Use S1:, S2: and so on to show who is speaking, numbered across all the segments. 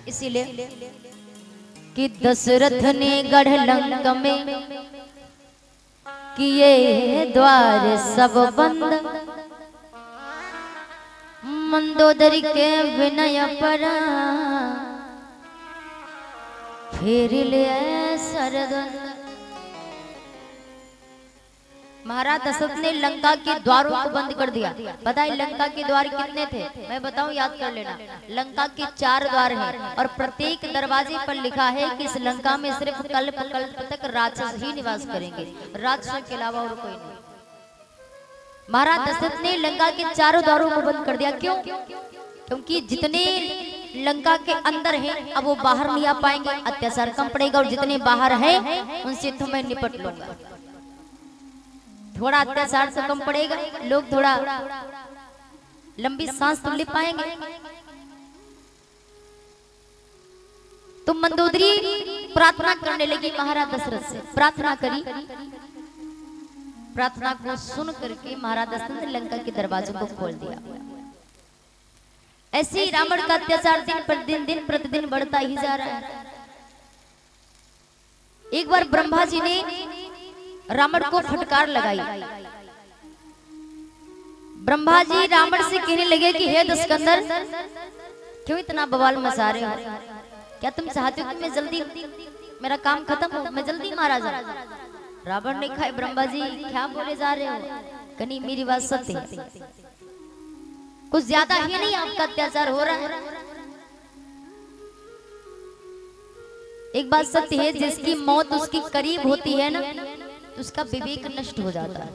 S1: इसीलिए कि दशरथ ने गढ़ लंक में किए द्वार सब बंद, मंदोदरी के विनय पर फिर ले सरदंड। महाराज दशरथ ने लंका के द्वारों को बंद कर दिया। पता है लंका के द्वार कितने थे? मैं बताऊं, याद कर लेना। लंका के 4 द्वार हैं और प्रत्येक दरवाजे पर लिखा है कि इस लंका में सिर्फ कल्प कल्प तक राक्षस ही निवास करेंगे, राक्षसों के अलावा और कोई नहीं। महाराज दशरथ ने लंका के 4 द्वारों को बंद कर दिया। क्यों? क्योंकि जितने लंका के अंदर हैं अब वो बाहर नहीं आ पाएंगे, अत्याचार कम पड़ेगा, और जितने बाहर हैं उनसे तो मैं निपट लूंगा। थोड़ा अत्याचार से कम पड़ेगा, लोग थोड़ा लंबी सांस तो ले पाएंगे। तो मंदोदरी प्रार्थना करने लगी महाराज दशरथ से। प्रार्थना करी, प्रार्थना को सुन करके महाराज दशरथ ने लंका के दरवाजों को खोल दिया। ऐसे ही रावण का अत्याचार दिन प्रतिदिन बढ़ता ही जा रहा है। एक बार ब्रह्मा जी ने रावण को फटकार लगाई। ब्रह्मा जी रावण से कहने लगे कि हे दशकंदर, क्यों इतना बवाल मचा रहे हो? क्या तुम चाहते हो कि मैं जल्दी मेरा काम खत्म हो, मैं जल्दी मारा जाऊं? रावण ने कहा, ब्रह्मा जी क्या बोले जा रहे हो? कहीं मेरी बात सत्य है, कुछ ज्यादा ही नहीं आपका अत्याचार हो रहा है। एक बात सत्य है, जिसकी मौत उसकी करीब होती है ना, तो उसका विवेक नष्ट हो जाता है,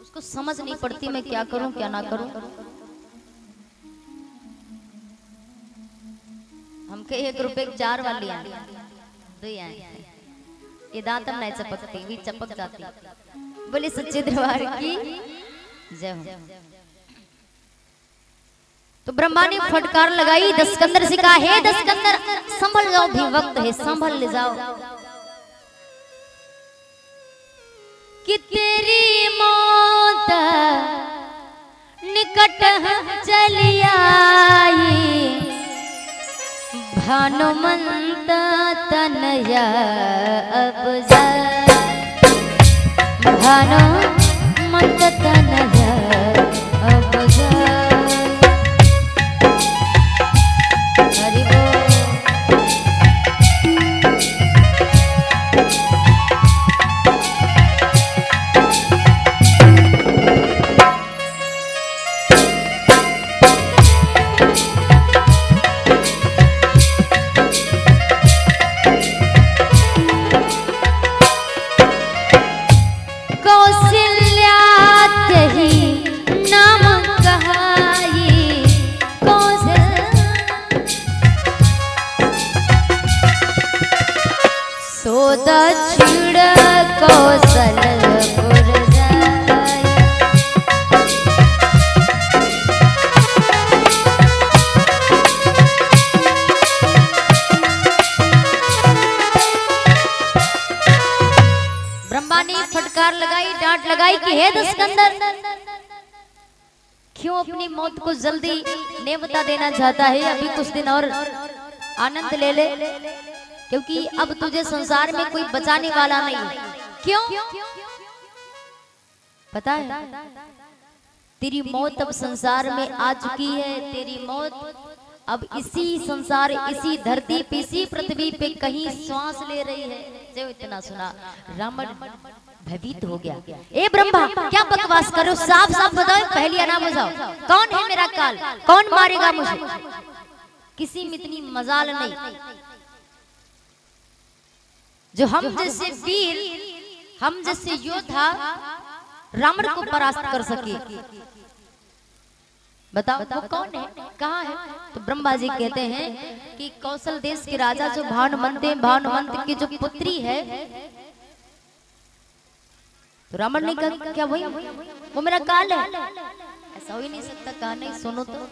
S1: उसको समझ नहीं पड़ती मैं क्या करूं क्या ना करूं। हमके 1 रुपए 4 वाली ये दांत नहीं चपकती, भी चपक जाती। बोले सच्चे दरबार की जय हो। तो ब्रह्मा ने फटकार लगाई, दशकंदर से कहा, हे दशकंदर संभल जाओ, भी वक्त है, संभल ले जाओ कि तेरी मौत निकट चली आई। भानुमंत तनया अब जा, भानुमंत तनया अब जा। हरि बोल। दक्षिण कौशलपुर जाय, ब्रह्मा ने फटकार लगाई, डांट लगाई कि हे दशकंदर, क्यों अपनी मौत को जल्दी नेवता देना चाहता है? अभी कुछ दिन और आनंद ले ले, क्योंकि अब तुझे संसार में कोई बचाने वाला नहीं है। क्यों? पता है तेरी मौत अब संसार में आ चुकी है। तेरी मौत अब इसी संसार, इसी धरती पे, इसी पृथ्वी पे कहीं श्वास ले रही है। जो इतना सुना रावण भयभीत हो गया। ए ब्रह्मा, क्या बकवास करो? साफ साफ बताओ, पहली नाम बताओ, कौन है मेरा काल? कौन मारेगा मुझे? किसी में इतनी मजाल नहीं जो हम जैसे वीर, हम जैसे योद्धा रावण को परास्त कर सके। बताओ वो कौन है, कहाँ है? तो ब्रह्मा जी कहते हैं कि कौशल देश के राजा जो भानुमंत है, भानुमंत की जो पुत्री है। तो रावण ने कहा, क्या वही वो मेरा काल है? ऐसा हो ही नहीं सकता। कहा नहीं, सुनो तो,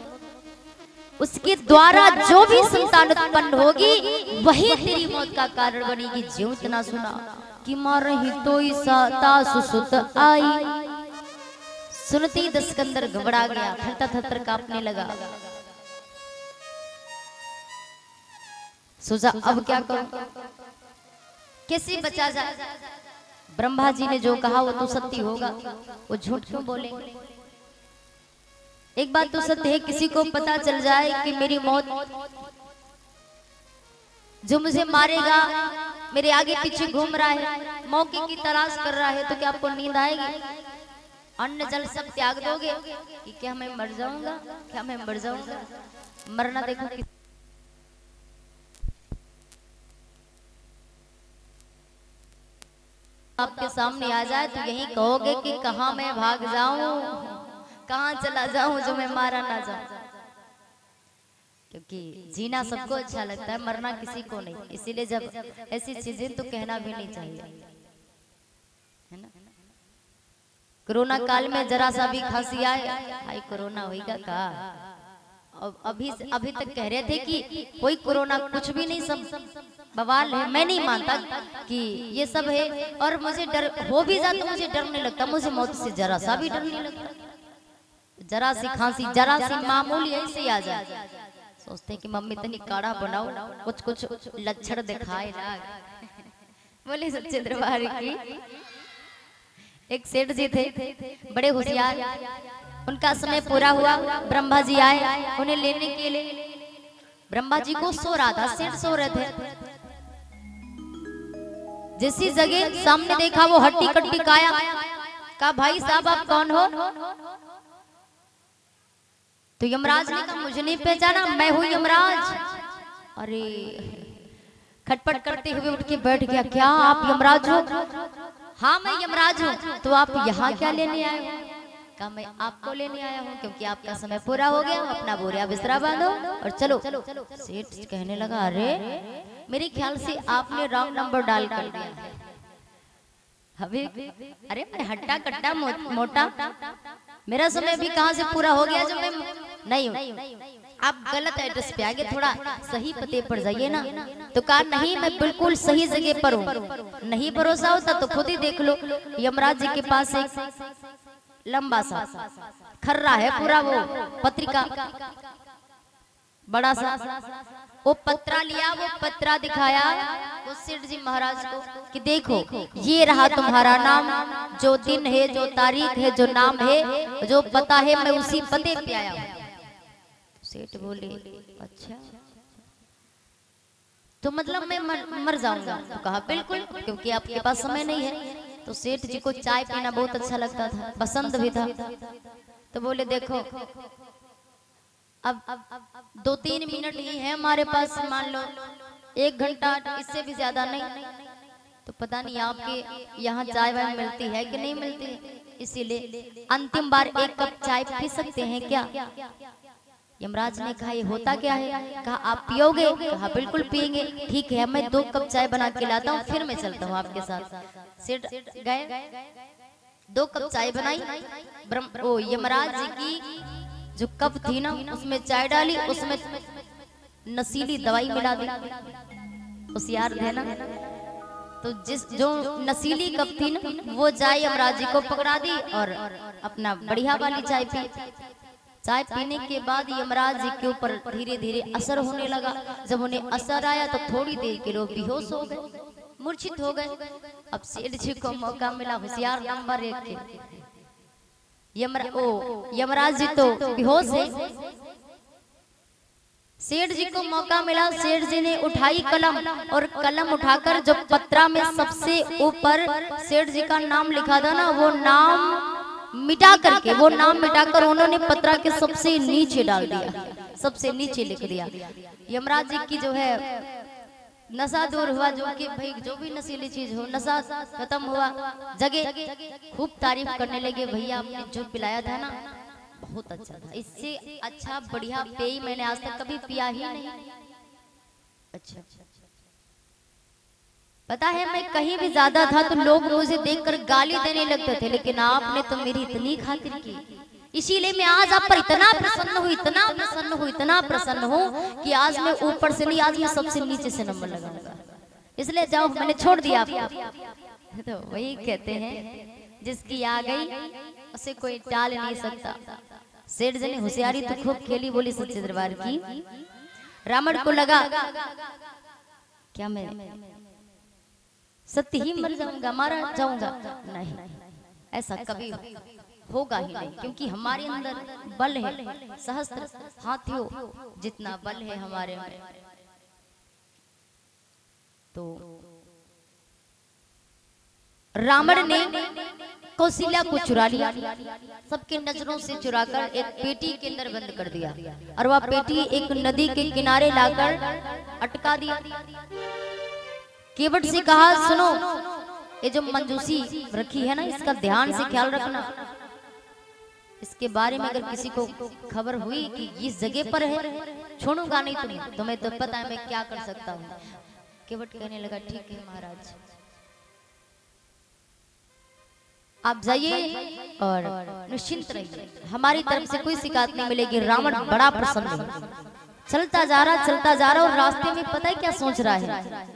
S1: उसके द्वारा जो भी संतान उत्पन्न होगी वही तेरी मौत का कारण बनेगी। ज्यों इतना सुना कि मारही तो सुसुत आई। सुनते ही दशकंदर घबरा गया, थरथर थरथर कांपने लगा। सोचा अब क्या करूं, कैसे बचा जाए। ब्रह्मा जी ने जो कहा वो तो सत्य होगा, वो झूठ क्यों बोले। एक बात तो सत्य है, किसी को पता चल जाए कि मेरी मौत, जो मुझे मारेगा मेरे आगे पीछे घूम रहा है, मौके की तलाश कर रहा है, तो क्या आपको नींद आएगी? अन्न जल सब त्याग दोगे कि क्या मैं मर जाऊंगा, क्या मैं मर जाऊंगा। मरना देखो आपके सामने आ जाए तो यही कहोगे कि कहां मैं भाग जाऊं, कहां चला जाऊं जो मैं मारा ना जाऊं। क्योंकि जीना सबको अच्छा लगता है, मरना किसी को नहीं। इसीलिए जब ऐसी चीजें तो कहना भी नहीं चाहिए, है ना। कोरोना काल में जरा सा भी खांसी आए, भाई कोरोना होगा का। अभी तक कह रहे थे कि कोई कोरोना कुछ भी नहीं, सब बवाल है। मैं नहीं मानता कि ये सब है, और मुझे डर हो भी जाता, मुझे डर नहीं लगता, मुझे मौत से जरा सा भी डर नहीं लगता। जरा सी खांसी, जरा सी मामूली ऐसे ही आ जाए, सोचते हैं कि मम्मी तनी काढ़ा बनाओ, कुछ कुछ लक्षण दिखाए ना। बोले सच्चे दरबार की। एक सेठ जी थे, बड़े होशियार, उनका समय पूरा हुआ, ब्रह्मा जी आए उन्हें लेने के लिए। ब्रह्मा जी को सो रहा था, सेठ सो रहे थे। जिसी जगह सामने देखा वो हट्टी कट्टी काया, कहा भाई साहब आप कौन हो? तो यमराज ने कहा मुझे नहीं पहचाना, मैं हूं यमराज। अरे खटपट करते हुए उठ के बैठ गया, क्या आप यमराज हो? हाँ मैं यमराज हूँ। तो आप यहाँ क्या लेने आए हो? कहा मैं आपको लेने आया हूँ, क्योंकि आपका समय पूरा हो गया, अपना बोरिया बिस्तरा बांधो और चलो। सेठ कहने लगा अरे मेरे ख्याल से आपने रॉन्ग नंबर डाल कर दिया है। अभी अरे मैं हट्टा कट्टा मोटा, मेरा समय भी कहाँ से पूरा हो गया जो मैं नहीं हूँ। आप गलत एड्रेस पे आ गए, थोड़ा सही पते पर जाइए ना। तो कहा नहीं मैं बिल्कुल सही जगह पर हूँ। नहीं भरोसा होता तो खुद ही देख लो। यमराज जी के पास एक लंबा सा खर्रा है, पूरा वो पत्रिका बड़ा सा, वो पत्रा लिया, वो पत्रा दिखाया वो सेठ जी महाराज को कि देखो ये रहा तुम्हारा नाम, जो दिन है, जो तारीख है, जो नाम है, जो पता है, मैं उसी पते पे आया हूँ। सेठ बोले अच्छा तो मतलब मैं मर जाऊंगा? तो कहा बिल्कुल, क्योंकि आपके पास समय नहीं है। तो सेठ जी को चाय पीना बहुत अच्छा लगता था, पसंद भी था। तो बोले देखो अब 2-3 मिनट ही है हमारे पास, मान लो 1 घंटा, इससे भी ज्यादा नहीं। तो पता नहीं आपके यहाँ चाय वाय मिलती है कि नहीं मिलती है, इसीलिए अंतिम बार 1 कप चाय पी सकते हैं क्या? यमराज ने कहा ये होता क्या है? कहा आप पियोगे? कहा बिल्कुल पियेंगे। ठीक है मैं 2 कप चाय बना के लाता हूँ, फिर मैं चलता हूँ आपके साथ। सेठ गए, 2 कप चाय बनाई। ओ यमराज जी की जो कप थी ना, उसमें चाय डाली, उसमें नशीली दवाई मिला दी। होशियार थे ना। तो जो नशीली कप थी ना, वो चाय यमराज जी को पकड़ा दी और अपना बढ़िया वाली चाय पी। चाय पीने के बाद यमराज जी के ऊपर धीरे धीरे असर होने लगा। जब उन्हें असर आया तो थोड़ी देर के लोग बेहोश हो गए, मूर्छित हो गए। अब सेठ जी को मौका मिला, होशियार नंबर 1 के यमराज जी तो बेहोश है। सेठ जी को मौका मिला, सेठ जी ने उठाई कलम, और कलम उठाकर जो पत्रा में सबसे ऊपर सेठ जी का नाम लिखा था ना, वो नाम मिटा करके, वो नाम मिटाकर उन्होंने पत्रा के सबसे नीचे डाल दिया, सबसे नीचे लिख दिया। यमराज जी की जो है नशा दूर हुआ, जो कि भाई जो भी नशीली चीज हो नशा खत्म हुआ। जगह खूब तारीफ करने लगे, भैया आपने जो पिलाया था ना बहुत अच्छा था, इससे अच्छा बढ़िया पेय मैंने आज तक कभी पिया ही नहीं। अच्छा पता है मैं कहीं भी ज्यादा था तो लोग मुझे देखकर गाली देने लगते थे, लेकिन आपने तो मेरी इतनी खातिर की, इसीलिए मैं आज आप पर इतना प्रसन्न हूँ, इतना प्रसन्न हूँ, इतना प्रसन्न हूँ कि आज मैं ऊपर से नहीं, आज मैं सबसे नीचे से नंबर लगाऊंगा। इसलिए जाओ मैंने छोड़ दिया आपको। तो वही कहते हैं जिसकी आ गई उसे कोई टाल नहीं सकता। सेठ जी ने होशियारी तो खूब खेली। बोली सच्चे दरबार की। रावण को लगा क्या मैं सत्य ही मर जाऊंगा, मारा जाऊंगा? नहीं, ऐसा कभी होगा ही नहीं, क्योंकि हमारे अंदर बल है, सहस्त्र हाथियों जितना बल है हमारे में। तो रावण ने कौशल्या को चुरा लिया, सबके नजरों से चुराकर एक पेटी के अंदर बंद कर दिया, और वह पेटी एक नदी के किनारे लाकर अटका दिया। केवट से कहा, सुनो, ये जो मंजूसी रखी है ना, इसका ध्यान से ख्याल रखना। इसके बारे में अगर किसी को खबर हुई कि इस जगह पर है, छोड़ूंगा नहीं तुम्हें तो पता है मैं क्या कर सकता हूँ। केवट कहने लगा, ठीक है महाराज, आप जाइए और निश्चिंत रहिए, हमारी तरफ से कोई शिकायत नहीं मिलेगी। रावण बड़ा प्रसन्न है, चलता जा रहा और रास्ते में पता है क्या सोच रहा है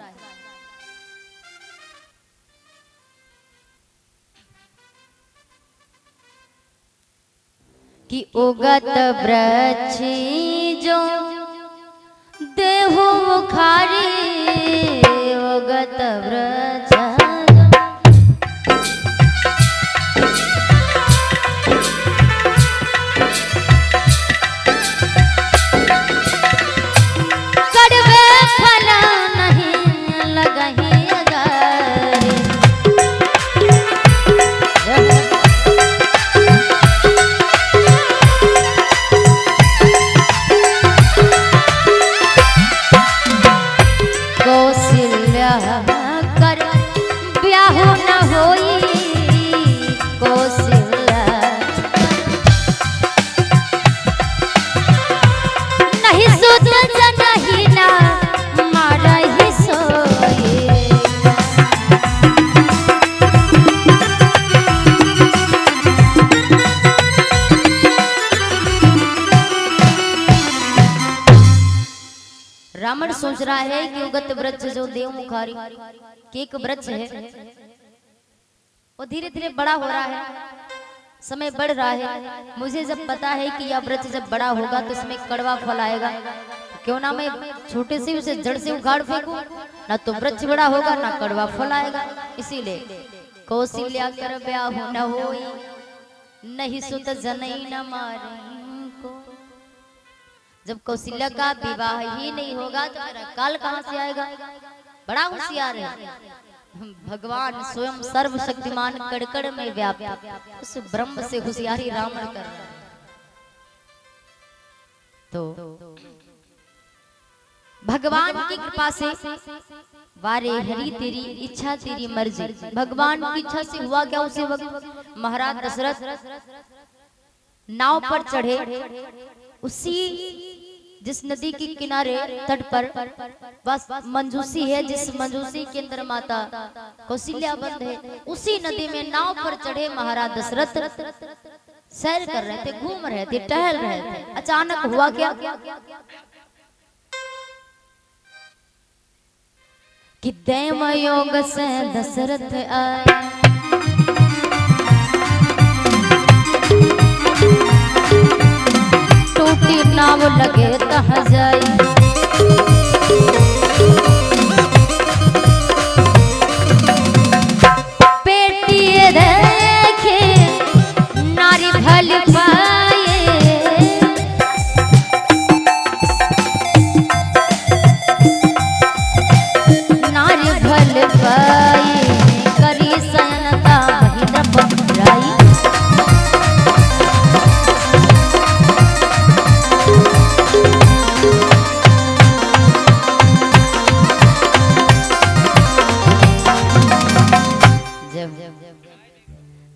S1: कि उगत वृक्ष जो देहु मुखारी, उगत वृक्ष कड़वे फल नहीं लगहि अगारे। कर ब्याह न होई कौशल्या, नहीं सुत नहीं ना मारा ही सोई। रावण सोच रहा है कि उगत वृक्ष जो देव मुखारी केक वृक्ष है, वो धीरे धीरे बड़ा हो रहा है, समय बढ़ रहा है। मुझे जब पता है कि यह वृक्ष जब बड़ा होगा तो इसमें कड़वा फल आएगा, क्यों ना मैं छोटे से उसे जड़ से उखाड़ फेंकूं, ना तो वृक्ष बड़ा होगा ना कड़वा फल आएगा। इसीलिए कौशल्या कर ब्याह न होई, नहीं सुत जनई न मारी को। जब कौशल्या का विवाह ही नहीं होगा तो मेरा काल कहां से आएगा? बड़ा होशियार है भगवान स्वयं सर्वशक्तिमान, कड़कड़ में व्याप्त, उस ब्रह्म से होशियारी रावण कर रहा है। तो भगवान की कृपा से, वारे हरि तेरी इच्छा तेरी मर्जी, भगवान की इच्छा से हुआ क्या? उसी वक्त महाराज दशरथ नाव पर चढ़े, उसी जिस नदी के किनारे तट पर बस मंजूसी है, जिस मंजूसी के अंदर माता कौशल्या बंद है, उसी नदी में नाव पर चढ़े महाराज दशरथ सैर कर रहे थे, घूम रहे थे, टहल रहे थे। अचानक हुआ क्या कि दैव योग से दशरथ आए, टूटी नाव लगे तहाँ जाई, पेटी देखे नारी भल पाए, नारी भल पाए, करी सयनता महीना पकड़ाई।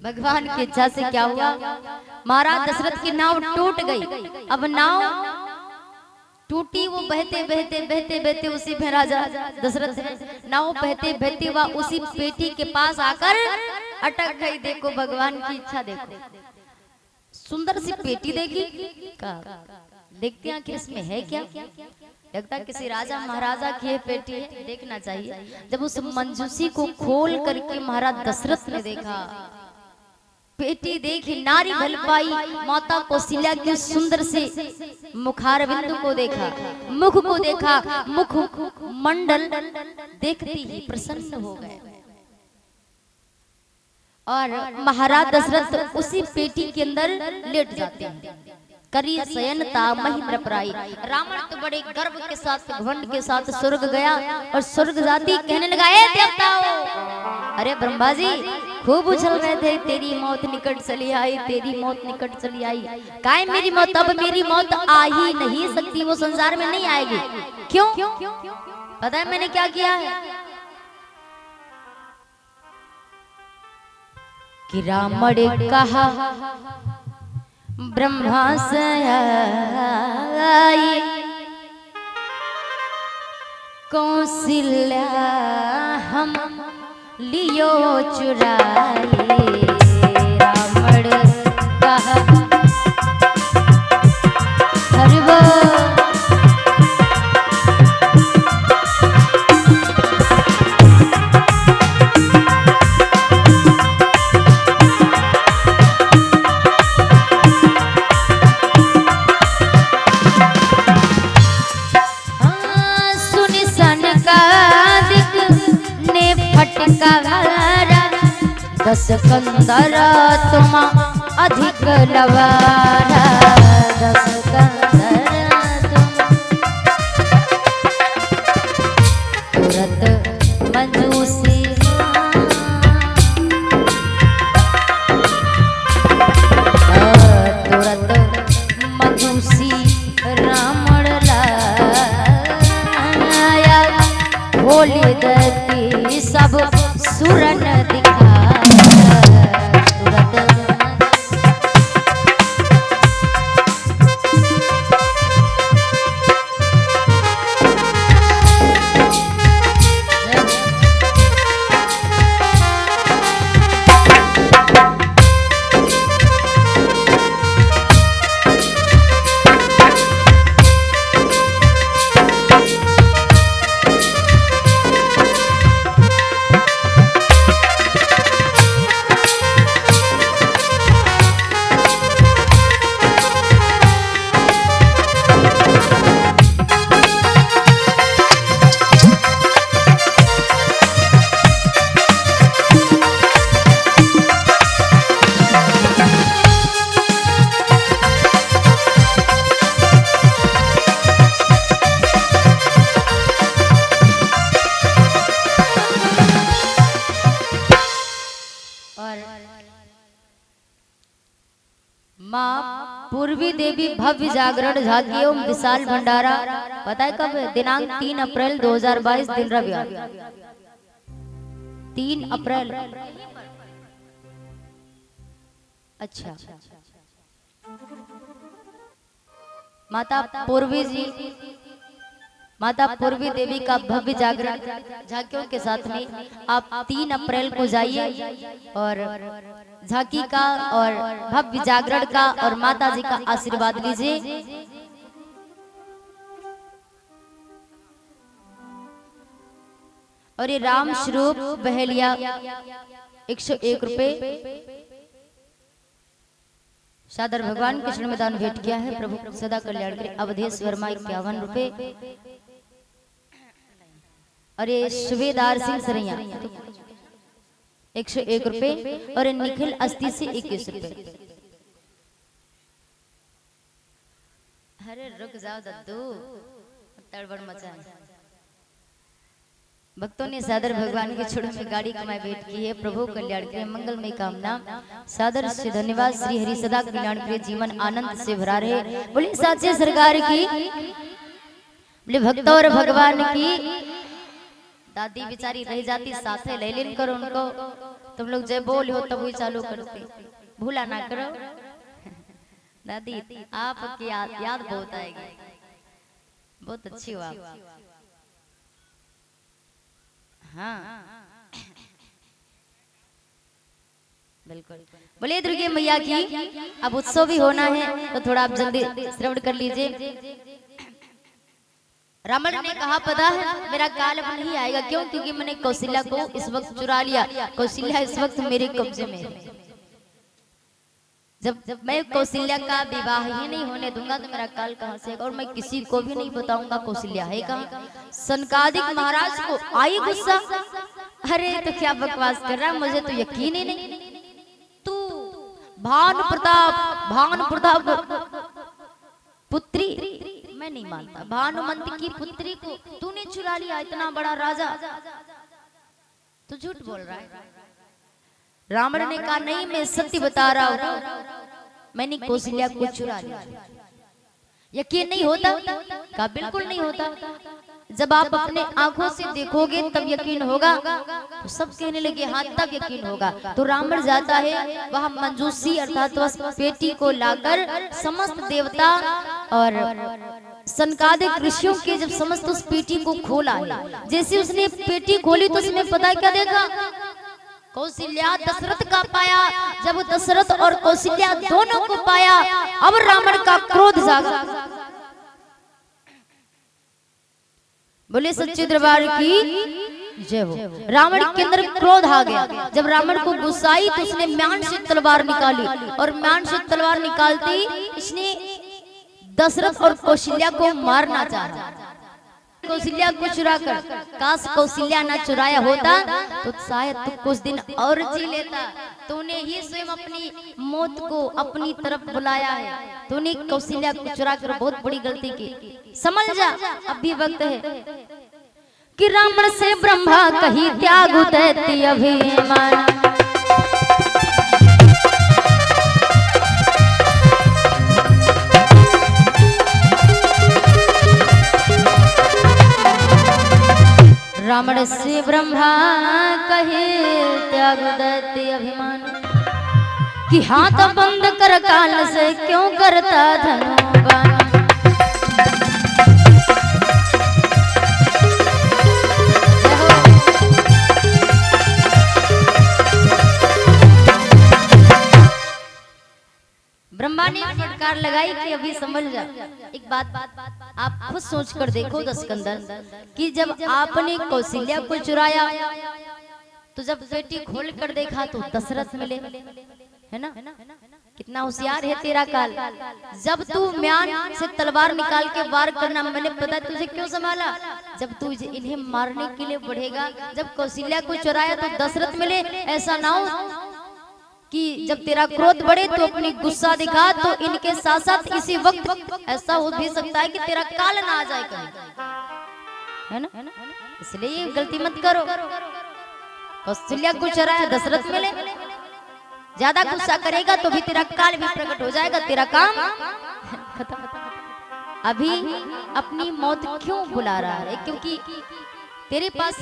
S1: भगवान की इच्छा से क्या हुआ, महाराज दशरथ की नाव टूट गई। अब नाव टूटी, वो बहते बहते बहते बहते उसी में राजा दशरथ नाव बहते बहते वह उसी पेटी के पास आकर अटक गई। देखो भगवान की इच्छा, देखो सुंदर सी पेटी देखी, देखते हैं आखिर इसमें है क्या। लगता किसी राजा महाराजा की पेटी है, देखना चाहिए। जब उस मंजूसी को खोल करके महाराज दशरथ ने देखा बेटी देखी नारी भल पाई, माता कौशल्या के सुंदर से मुखार बिंदु को देखा, मुख को देखा, मुख मंडल देखते ही प्रसन्न हो गए। और महाराज दशरथ उसी पेटी के अंदर लेट जाते हैं। करी शयनता महेंद्र पराई। रावण तो बड़े गर्व के साथ घमंड के साथ स्वर्ग गया और स्वर्ग जाति कहने लगा, ए देवताओं, अरे ब्रह्मा जी खूब उछल रहे थे, तेरी मौत निकट चली आई, तेरी मौत निकट चली आई। काहे मेरी मौत? अब मेरी मौत आ ही नहीं सकती, वो संसार में नहीं आएगी। क्यों? पता है मैंने क्या किया है? कि रावण कहा ब्रह्मा से आई, कौशल्या हम लियो चुराई। रावण कहा हरवा दस कंदर तुम अधिक लवारा, दस कंदर तुम तुरत मंजूसी, तुरत मंजूसी रावण लाया। भोले दती सब सुरन दिखा, माँ पूर्वी देवी भव्य जागरण झांकी एवं विशाल भंडारा। पता है कब है? दिनांक 3 अप्रैल 2022 दिन रविवार, 3 अप्रैल। अच्छा, माता पूर्वी जी, माता पूर्वी देवी का भव्य जागरण झांकियों के साथ में आप 3 अप्रैल को जाइए और झांकी का और भव्य जागरण का और माता जी का आशीर्वाद लीजिए। और ये राम स्वरूप बहेलिया 101 रुपए सादर भगवान कृष्ण में दान भेंट किया है। प्रभु सदा कल्याण करे। अवधेश वर्मा 51 रुपए। और ये सुबेदार सिंह सरैया 101 रुपए। और निखिल अस्ती से 21 रुपए। अरे रुक जाओ दद्दू, तड़बड़ मचा। भक्तों ने सादर भगवान के छोड़ में गाड़ी कमाई भेंट की है। प्रभु कल्याण करे, मंगलमय कामना। सादर से धन्यवाद। श्री हरि सदा कल्याण करे, जीवन आनंद से भरा रहे। बोले साचे सरकार की, बोले भक्तों और भगवान की। दादी बेचारी रह जाती, साथे ले लेन करो उनको। तुम लोग जय बोल हो तब वही चालू करते, भूला ना करो। दादी आपकी याद बहुत आएगी, बहुत अच्छी हो आप। हाँ बिल्कुल। बोले दुर्गे मैया की। अब उत्सव भी होना है तो थोड़ा आप जल्दी श्रवण कर लीजिए। रावण ने कहा पता है मेरा काल अब नहीं आएगा। क्यों? क्योंकि मैंने कौशल्या को इस वक्त चुरा लिया। कौशल्या इस वक्त मेरे कब्जे में है। जब मैं कौशल्या का विवाह ही नहीं होने दूंगा तो मेरा काल कहां से, और मैं किसी को भी नहीं बताऊंगा कौशल्या है कहां। सनकादिक महाराज को आई गुस्सा, अरे तो क्या बकवास कर रहा है, मुझे तो यकीन ही नहीं, तू भानु प्रताप पुत्री, मैं नहीं मानता, भानुमंत की पुत्री को तूने चुरा लिया, इतना बड़ा राजा, तू झूठ बोल रहा है। रावण ने कहा नहीं, मैं सत्य बता रहा हूं, मैंने कौशल्या को चुरा लिया। यकीन नहीं होता? कहा बिल्कुल नहीं होता, जब आप अपने आंखों से देखोगे तब यकीन होगा। तो सब कहने लगे हाँ तब यकीन होगा। तो रावण जाता है, वह मंजूसी अर्थात वह पेटी को लाकर समस्त देवता और सनकादिक ऋषियों के जब समस्त उस पेटी को खोला है, जैसे उसने पेटी खोली तो उसमें पता क्या देखा, कौशल्या दशरथ का पाया। जब दशरथ और कौशल्या दोनों को पाया, अब रावण का क्रोध जागा। बोले सच्चे दरबार की जय हो। रावण के अंदर क्रोध आ गया। जब रावण को गुस्सा आई तो उसने म्यान से तलवार निकाली, और म्यान से तलवार निकालती इसने दशरथ और कौशल्या को मारना चाहा, कौशल्या को चुरा कर। काश कौशल्या ना चुराया होता तो शायद तू कुछ दिन और जी लेता। तूने ही स्वयं अपनी मौत को अपनी तरफ बुलाया है, तूने कौशल्या को चुरा कर बहुत बड़ी गलती की, समझ जा अब भी वक्त है। कि रावण से ब्रह्मा कही त्यागु दैत्य अभिमान, रावण से ब्रह्मा कहे त्याग दैत्य अभिमान, कि हाथ बंद कर काल से क्यों करता धनुबान। ब्रह्मा ने फटकार लगाई कि अभी समझ जा। एक बात आप खुद सोच कर देखो दशकंदर, कि जब आपने कौशल्या को चुराया तो जब पेटी खोल कर देखा तो दशरथ मिले, है ना, कितना होशियार है तेरा काल। जब तू म्यान से तलवार निकाल के वार करना, मैंने पता तुझे क्यों संभाला, जब तू इन्हें मारने के लिए बढ़ेगा। जब कौशल्या को चुराया तो दशरथ मिले, ऐसा ना हो कि जब तेरा क्रोध बढ़े तो अपनी गुस्सा दिखा, तो इनके साथ साथ इसी वक्त ऐसा हो भी सकता है कि तेरा काल ना आ जाए कहीं, है ना। इसलिए गलती मत करो। कौशल्या को चुराया, दशरथ मिले, ज्यादा गुस्सा करेगा तो भी तेरा काल भी प्रकट हो जाएगा, तेरा काम खत्म। अभी अपनी मौत क्यों बुला रहा है, क्योंकि तेरे पास